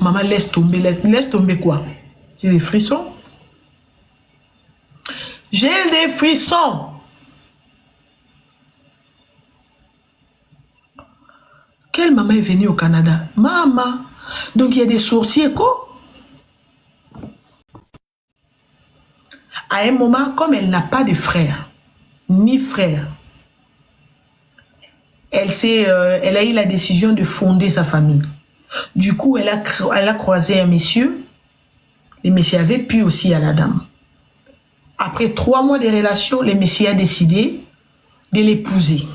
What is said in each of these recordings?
Maman, laisse tomber. Laisse tomber quoi? J'ai des frissons. J'ai des frissons. Quelle maman est venue au Canada? Maman. Donc, il y a des sorciers, quoi. À un moment, comme elle n'a pas de frère, ni frère, elle a eu la décision de fonder sa famille. Du coup, elle a croisé un monsieur. Le monsieur avait pu aussi à la dame. Après 3 mois de relation, le monsieur a décidé de l'épouser.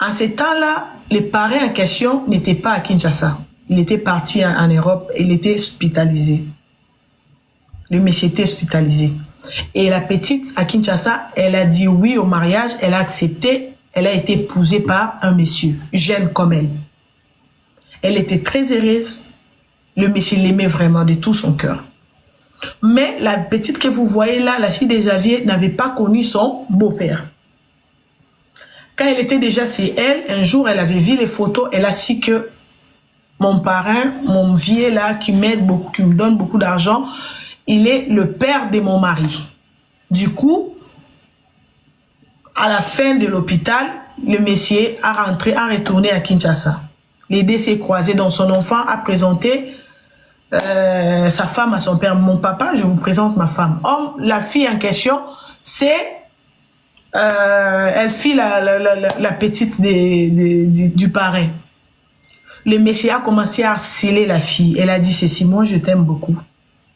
En ce temps-là, les parents en question n'étaient pas à Kinshasa. Il était parti en Europe, il était hospitalisé. Le monsieur était hospitalisé. Et la petite à Kinshasa, elle a dit oui au mariage, elle a accepté, elle a été épousée par un monsieur, jeune comme elle. Elle était très heureuse. Le monsieur l'aimait vraiment de tout son cœur. Mais la petite que vous voyez là, la fille des Xavier, n'avait pas connu son beau-père. Quand elle était déjà chez elle, un jour, elle avait vu les photos, elle a su que mon parrain, mon vieux là, qui m'aide beaucoup, qui me donne beaucoup d'argent, il est le père de mon mari. Du coup, à la fin de l'hôpital, le monsieur a retourné à Kinshasa. Les deux s'est croisés, donc son enfant a présenté sa femme à son père. Mon papa, je vous présente ma femme. La fille en question, c'est elle fit la petite du parrain. Le monsieur a commencé à harceler la fille. Elle a dit ceci: moi je t'aime beaucoup.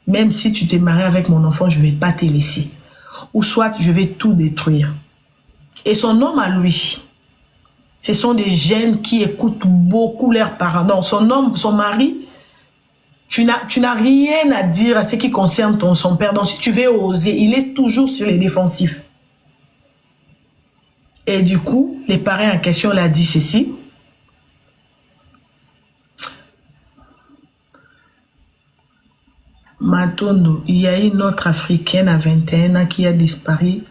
Même si tu t'es marié avec mon enfant, je ne vais pas te laisser. Ou soit je vais tout détruire. Et son homme à lui, ce sont des jeunes qui écoutent beaucoup leurs parents. Non, son mari, tu n'as rien à dire à ce qui concerne son père. Donc si tu veux oser, il est toujours sur les défensifs. Et du coup, les parents en question l'ont dit ceci: Matondo, il y a une autre Africaine à 21 ans qui a disparu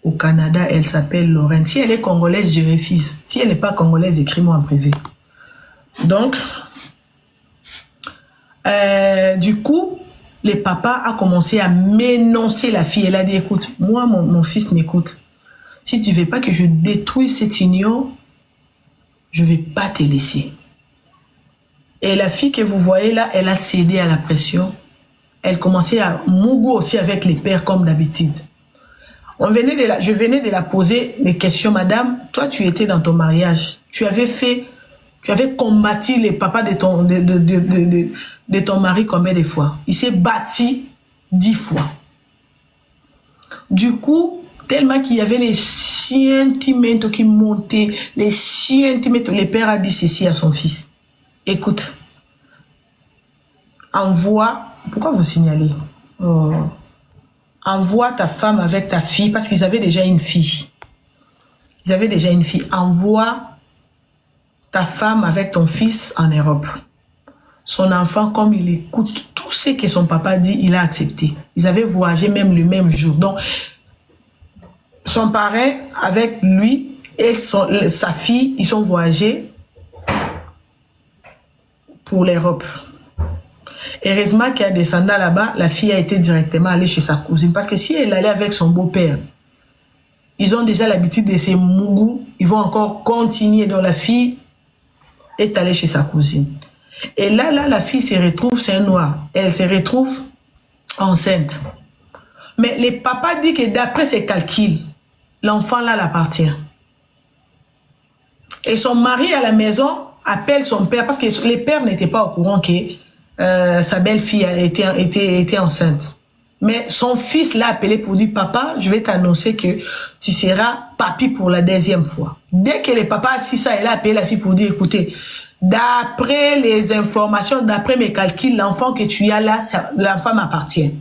au Canada. Elle s'appelle Lorraine. Si elle est congolaise, je refuse. Si elle n'est pas congolaise, écris-moi en privé. Donc, du coup, le papa a commencé à m'énoncer la fille. Elle a dit: écoute, moi, mon fils m'écoute. Si tu ne veux pas que je détruise cette union, je ne vais pas te laisser. Et la fille que vous voyez là, elle a cédé à la pression. Elle commençait à mouiller aussi avec les pères comme d'habitude. Je venais de la poser des questions. Madame, toi tu étais dans ton mariage. Tu avais combattu les papas de ton mari combien de fois? Il s'est battu 10 fois. Du coup, tellement qu'il y avait les sentiments qui montaient, les sentiments, le père a dit ceci à son fils: écoute, envoie, pourquoi vous signalez? Envoie ta femme avec ta fille, parce qu'ils avaient déjà une fille. Ils avaient déjà une fille. Envoie ta femme avec ton fils en Europe. Son enfant, comme il écoute tout ce que son papa dit, il a accepté. Ils avaient voyagé même le même jour. Donc, son parrain avec lui et sa fille, ils sont voyagés pour l'Europe. Heureusement qu'à descendant là-bas, la fille a été directement allée chez sa cousine. Parce que si elle allait avec son beau-père, ils ont déjà l'habitude de ces mougous, ils vont encore continuer. Donc la fille est allée chez sa cousine. Et là, la fille se retrouve, c'est un noir. Elle se retrouve enceinte. Mais le papa dit que d'après ses calculs, l'enfant là l'appartient. Et son mari à la maison appelle son père, parce que les pères n'étaient pas au courant que sa belle-fille était enceinte. Mais son fils l'a appelé pour dire: papa, je vais t'annoncer que tu seras papi pour la 2e fois. Dès que le papa a dit ça, il a appelé la fille pour dire: écoutez, d'après les informations, d'après mes calculs, l'enfant que tu as là, l'enfant m'appartient.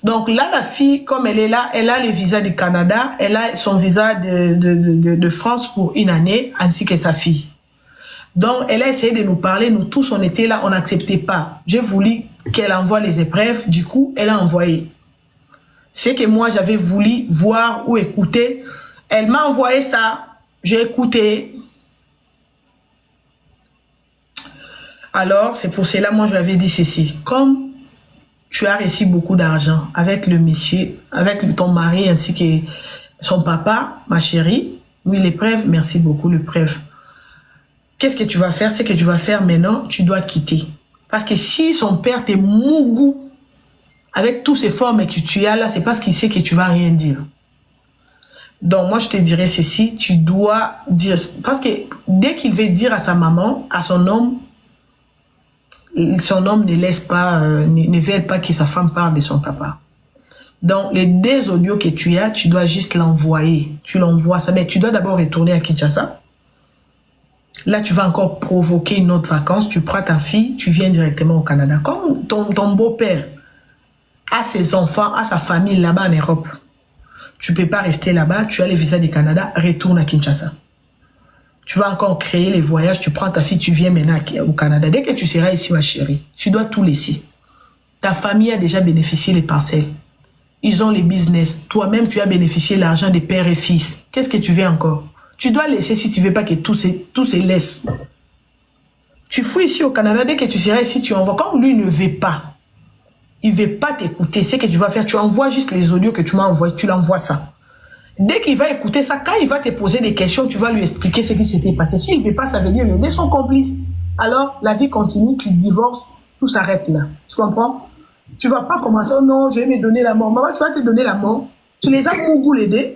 Donc là, la fille, comme elle est là, elle a le visa du Canada, elle a son visa de France pour 1 année, ainsi que sa fille. Donc, elle a essayé de nous parler. Nous tous, on était là, on n'acceptait pas. J'ai voulu qu'elle envoie les épreuves. Du coup, elle a envoyé. C'est que moi, j'avais voulu voir ou écouter. Elle m'a envoyé ça. J'ai écouté. Alors, c'est pour cela, moi, je lui avais dit ceci. Comme tu as reçu beaucoup d'argent avec le monsieur, avec ton mari ainsi que son papa, ma chérie, oui, les preuves, merci beaucoup, les preuves. Qu'est-ce que tu vas faire? C'est que tu vas faire maintenant, tu dois quitter. Parce que si son père te mougou avec tous ces formes que tu as là, c'est parce qu'il sait que tu vas rien dire. Donc, moi, je te dirais ceci, tu dois dire, parce que dès qu'il veut dire à sa maman, à son homme ne laisse pas, ne veut pas que sa femme parle de son papa. Donc, les deux audios que tu as, tu dois juste l'envoyer. Tu l'envoies ça, mais tu dois d'abord retourner à Kinshasa. Là, tu vas encore provoquer une autre vacance, tu prends ta fille, tu viens directement au Canada. Comme ton beau-père a ses enfants, a sa famille là-bas en Europe, tu ne peux pas rester là-bas, tu as le visa du Canada, retourne à Kinshasa. Tu vas encore créer les voyages, tu prends ta fille, tu viens maintenant au Canada. Dès que tu seras ici, ma chérie, tu dois tout laisser. Ta famille a déjà bénéficié les parcelles. Ils ont les business. Toi-même, tu as bénéficié l'argent des pères et fils. Qu'est-ce que tu veux encore? Tu dois laisser si tu ne veux pas que tout se laisse. Tu fouilles ici au Canada, dès que tu seras ici, tu envoies. Comme lui ne veut pas, il ne veut pas t'écouter. Ce que tu vas faire, tu envoies juste les audios que tu m'as envoyés, tu l'envoies ça. Dès qu'il va écouter ça, quand il va te poser des questions, tu vas lui expliquer ce qui s'était passé. S'il ne veut pas, ça veut dire les deux sont complices. Alors, la vie continue, tu divorces, tout s'arrête là. Tu comprends? Tu ne vas pas commencer, oh non, je vais me donner la mort. Maman, tu vas te donner la mort. Tu les as mougou les deux.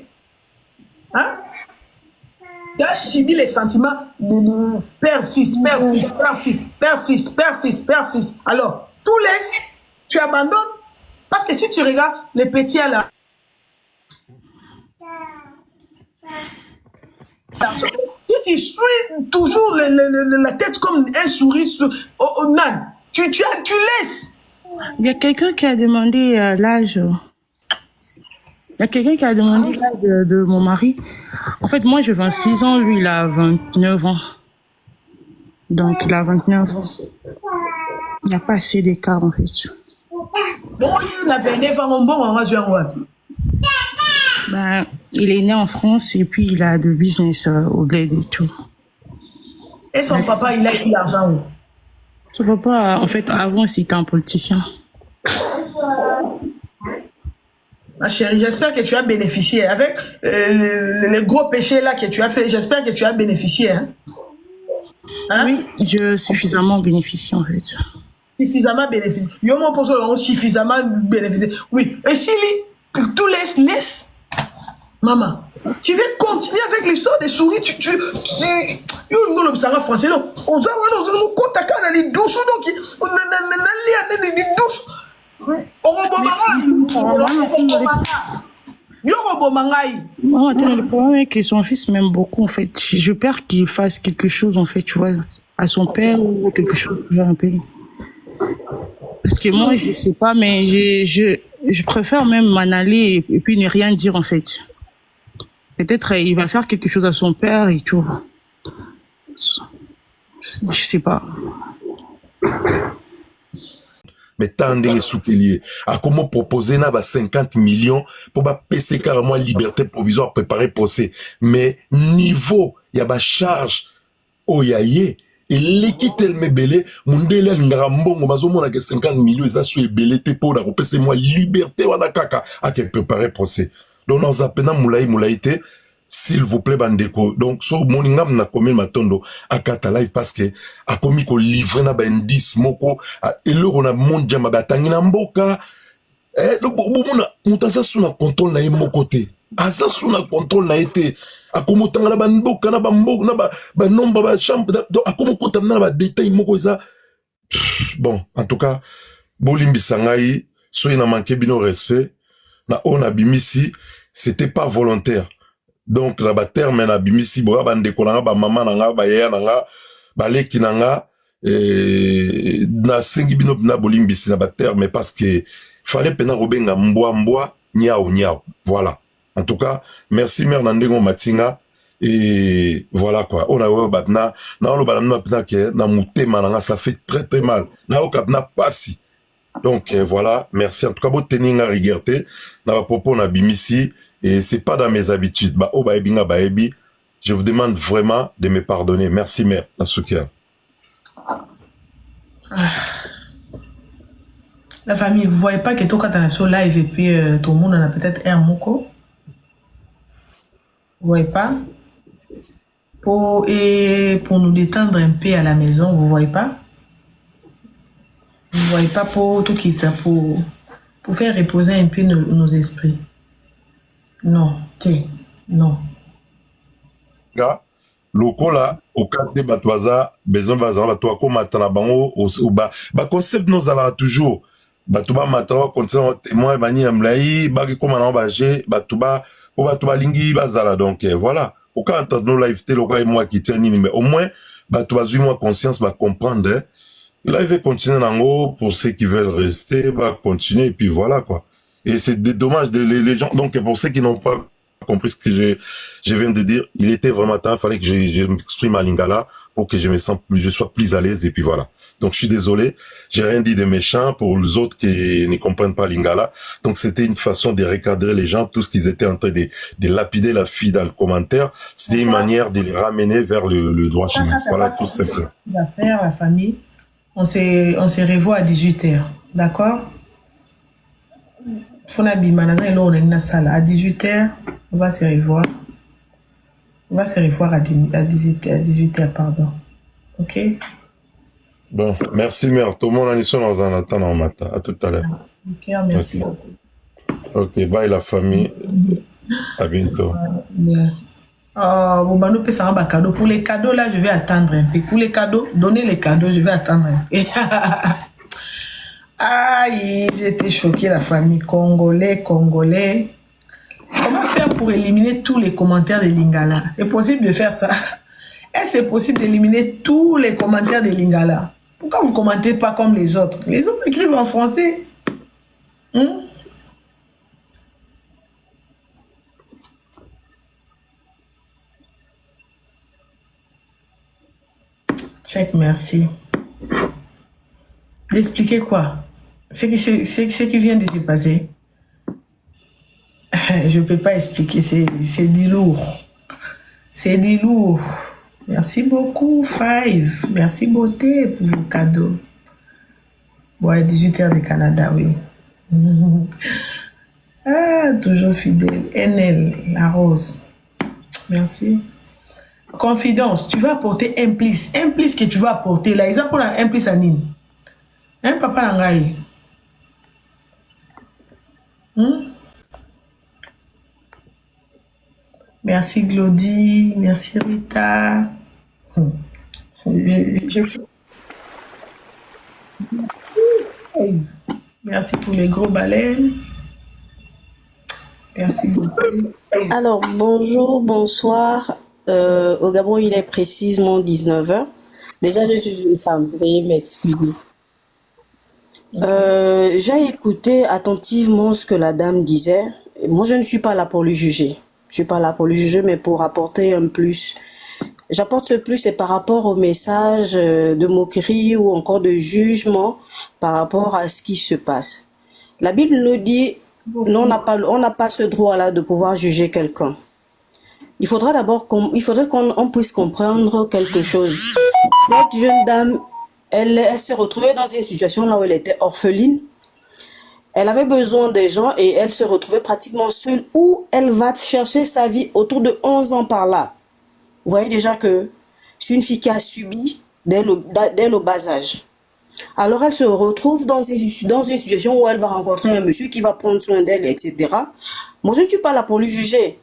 Hein? Tu as subi les sentiments de père-fils, père-fils, père-fils, père-fils, père-fils, père-fils. Alors, tout laisse, tu abandonnes. Parce que si tu regardes les petits à la... Si tu suis toujours la tête comme un souris au nan, tu laisses. Il y a quelqu'un qui a demandé l'âge. Il y a quelqu'un qui a demandé l'âge de mon mari. En fait, moi, j'ai 26 ans, lui, il a 29 ans. Donc, il a 29 ans. Il n'y a pas assez d'écart, en fait. Bon, il a 29 ans, bon, on va jouer en web. Ben, il est né en France et puis il a de business au bled et tout. Et son papa, il a eu l'argent où? Son papa, en fait, avant, c'était un politicien. Ma chérie, j'espère que tu as bénéficié. Avec le gros péché là que tu as fait, j'espère que tu as bénéficié. Hein? Oui, je suffisamment bénéficié, en fait. Suffisamment bénéficié. Yo, mon poste, suffisamment bénéficié. Oui. Et si tout laisse. Maman, tu veux continuer avec l'histoire des souris, tu yo ngolo bisanga français non. Oza wana oza mo kotaka na li douce donc on na lia na li douce. Le problème est que son fils m'aime beaucoup en fait. Je perds qu'il fasse quelque chose en fait, tu vois, à son père ou quelque chose un peu. Parce que moi je sais pas, mais je préfère même m'en aller et puis ne rien dire en fait. Peut-être il va faire quelque chose à son père et tout. Je sais pas. Mais tant de soukelier. À comment proposer na 50 millions pour passer carrément liberté provisoire préparer procès. Mais niveau, il y a charge au yaye. Et l'équipe elle me belé, mon délai n'rambongo bazo mona que 50 millions ça soit belé te pour la repasser moi liberté wana kaka à te préparer procès. Donc nous appelons moulaïté. S'il vous plaît, bandeko. Donc, so, moningam na komi matondo, akata live parce que, a komi ko livre na ba indice moko, et l'euro na monde jama batangi na mboka, donc, mona, moutasa sous na contrôle na moko te. Asa sous na contrôle na été. A komo tanga na ba mboka, na ba mboka, na ba nomba, ba chambre, donc, a komo kota na ba détail moko eza. Bon, en tout cas, bolimbi sangai, soyez na manqué bino respect, na on abimisi, c'était pas volontaire. Donc la ba terme na bimisi boya bande kolanga ba mama nanga ba yaya nanga ba leki nanga na sengi bino na bolimbisi na ba terme parce que fallait pena robenga mbwa nyao voilà. En tout cas, merci mère Nandengo Matinga et voilà quoi. On a eu batna na lo balamna pena ke na mutema nanga ça fait très très mal. Na okapna pasi. Donc voilà, merci en tout cas bo teninga rigerte na ba propos na bimisi. Et c'est pas dans mes habitudes. Je vous demande vraiment de me pardonner. Merci, mère. La soutien. La famille, vous voyez pas que toi, quand tu es sur live et puis tout le monde en a peut-être un moko? Vous voyez pas? Pour nous détendre un peu à la maison, vous voyez pas? Vous voyez pas pour tout quitter, pour faire reposer un peu nos esprits. Non, non. Ga, lokola, au cas de Batouaza, besoin bazar, Batoua, comme Matana Bango, ou concept nous allons toujours. Batouba Matana, concernant témoin, Bani Amlaï, Bagi Komana Bagé, Batouba, ou Batouba Lingi, Bazala. Donc voilà. Au cas de nos live, tel et moi qui tiens, mais au moins, Batouba, moi conscience, va comprendre. Hein. Live va continuer en haut, pour ceux qui veulent rester, va continuer, et puis voilà quoi. Et c'est dommage, les gens, donc pour ceux qui n'ont pas compris ce que je viens de dire, il était vraiment temps, il fallait que je m'exprime à Lingala pour que je sois plus à l'aise et puis voilà. Donc je suis désolé, j'ai rien dit de méchant pour les autres qui ne comprennent pas Lingala. Donc c'était une façon de recadrer les gens, tout ce qu'ils étaient en train de lapider la fille dans le commentaire, c'était une manière de les ramener vers le droit chemin. Voilà tout simplement. La famille, on se revoit à 18h, d'accord? Fona Bimana, et là on a une salle à 18h. On va se revoir. On va se revoir à 18h, pardon. Ok? Bon, merci, mère. Tout le monde a une dans un attendant en matin. À tout à l'heure. Ok, merci Ok. beaucoup. Ok, bye la famille. À bientôt. Bon, bah, nous peut un cadeau. Pour les cadeaux, là, je vais attendre un peu. Pour les cadeaux, donnez les cadeaux, je vais attendre un peu. Aïe, j'étais choquée, la famille. Congolais. Comment faire pour éliminer tous les commentaires de Lingala? C'est possible de faire ça? Est-ce que c'est possible d'éliminer tous les commentaires de Lingala? Pourquoi vous ne commentez pas comme les autres? Les autres écrivent en français. Check, merci. D'expliquer quoi? Ce qui vient de se passer. Je ne peux pas expliquer, c'est du lourd. C'est du lourd. Merci beaucoup, Five. Merci, beauté, pour vos cadeaux. Ouais, 18h de Canada, oui. Ah, toujours fidèle. NL, la rose. Merci. Confidence, tu vas apporter un plis. Un plis que tu vas apporter là. Ils ont un plis à Nîmes. Hein, papa Langaï? Merci Glody, merci Rita. Merci pour les gros baleines. Merci beaucoup. Alors, bonjour, bonsoir. Au Gabon, il est précisément 19h. Déjà, je suis une femme, veuillez m'excuser. J'ai écouté attentivement ce que la dame disait. Moi, je ne suis pas là pour le juger. Je suis pas là pour le juger, mais pour apporter un plus. J'apporte ce plus, c'est par rapport au message de moquerie ou encore de jugement par rapport à ce qui se passe. La Bible nous dit, on n'a pas ce droit-là de pouvoir juger quelqu'un. Il faudrait d'abord qu'on puisse comprendre quelque chose. Cette jeune dame, elle se retrouvait dans une situation là où elle était orpheline. Elle avait besoin des gens et elle se retrouvait pratiquement seule, où elle va chercher sa vie autour de 11 ans par là. Vous voyez déjà que c'est une fille qui a subi dès le bas âge. Alors elle se retrouve dans une situation où elle va rencontrer un monsieur qui va prendre soin d'elle, etc. Moi, je ne suis pas là pour lui juger.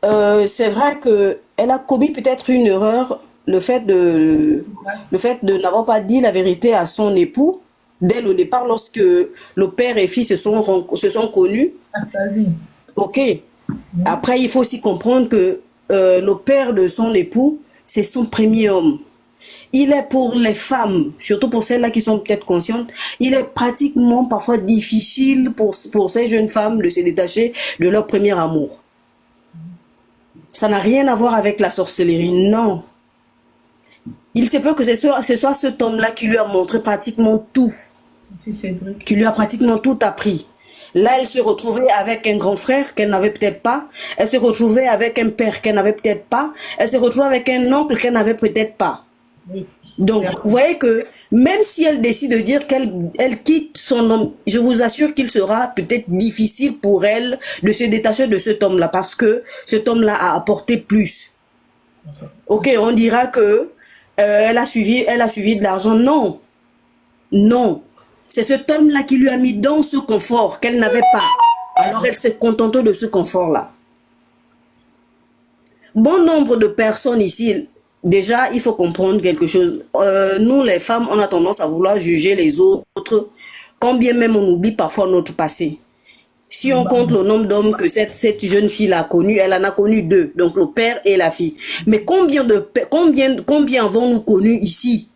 C'est vrai qu'elle a commis peut-être une erreur, le fait de n'avoir pas dit la vérité à son époux dès le départ, lorsque le père et fille se sont connus. Ok. Après, il faut aussi comprendre que le père de son époux, c'est son premier homme. Il est pour les femmes, surtout pour celles-là qui sont peut-être conscientes, il est pratiquement parfois difficile pour ces jeunes femmes de se détacher de leur premier amour. Ça n'a rien à voir avec la sorcellerie, non. Il se peut que ce soit cet homme-là qui lui a montré pratiquement tout. Qui lui a pratiquement tout appris. Là, elle se retrouvait avec un grand frère qu'elle n'avait peut-être pas. Elle se retrouvait avec un père qu'elle n'avait peut-être pas. Elle se retrouvait avec un oncle qu'elle n'avait peut-être pas. Oui. Donc, vous voyez que même si elle décide de dire qu'elle quitte son homme, je vous assure qu'il sera peut-être difficile pour elle de se détacher de cet homme-là parce que cet homme-là a apporté plus. Ok, on dira que elle a suivi de l'argent. Non, non. C'est cet homme-là qui lui a mis dans ce confort qu'elle n'avait pas. Alors elle s'est contentée de ce confort-là. Bon nombre de personnes ici, déjà, il faut comprendre quelque chose. Nous, les femmes, on a tendance à vouloir juger les autres, quand bien même on oublie parfois notre passé. Si on compte le nombre d'hommes que cette jeune fille a connu, elle en a connu 2, donc le père et la fille. Mais combien avons-nous connu ici?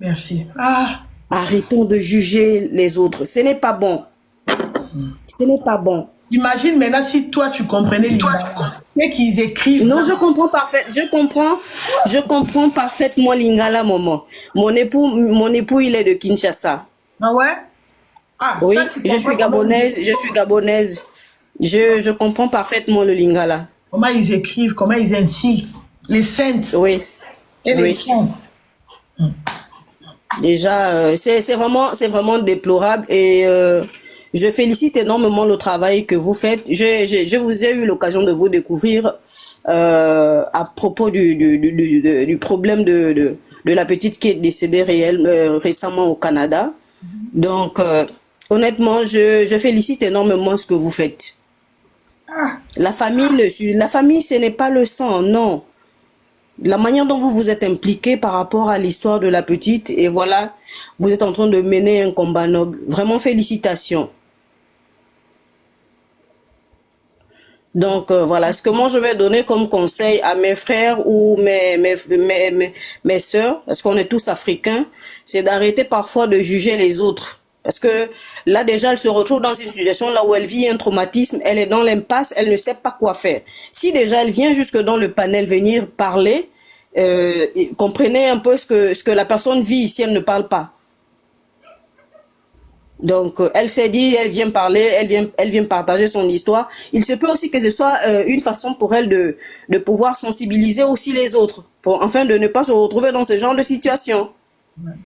Merci. Ah, Arrêtons de juger les autres. Ce n'est pas bon. Ce n'est pas bon. imagine maintenant si toi tu comprenais les et qu'ils écrivent. Non, je comprends parfaitement Lingala, maman. Mon époux, il est de Kinshasa. Ah ouais? Ah, Oui, ça, tu je suis comprends gabonaise. Je comprends parfaitement le Lingala. comment ils écrivent, comment ils insultent les saintes Oui, et les oui. saints. Déjà, c'est vraiment déplorable et je félicite énormément le travail que vous faites. Je vous ai eu l'occasion de vous découvrir à propos du problème de la petite qui est décédée récemment au Canada. Donc, honnêtement, je félicite énormément ce que vous faites. Ah, La famille, ce n'est pas le sang, non. La manière dont vous vous êtes impliqué par rapport à l'histoire de la petite, et voilà, vous êtes en train de mener un combat noble. Vraiment, félicitations. Donc, voilà, ce que moi je vais donner comme conseil à mes frères ou mes sœurs, parce qu'on est tous africains, c'est d'arrêter parfois de juger les autres. Parce que là, déjà, elle se retrouve dans une situation là où elle vit un traumatisme, elle est dans l'impasse, elle ne sait pas quoi faire. Si déjà elle vient jusque dans le panel venir parler, comprenez un peu ce que la personne vit si elle ne parle pas. Donc, elle s'est dit, elle vient parler, elle vient partager son histoire. Il se peut aussi que ce soit une façon pour elle de pouvoir sensibiliser aussi les autres, afin de ne pas se retrouver dans ce genre de situation.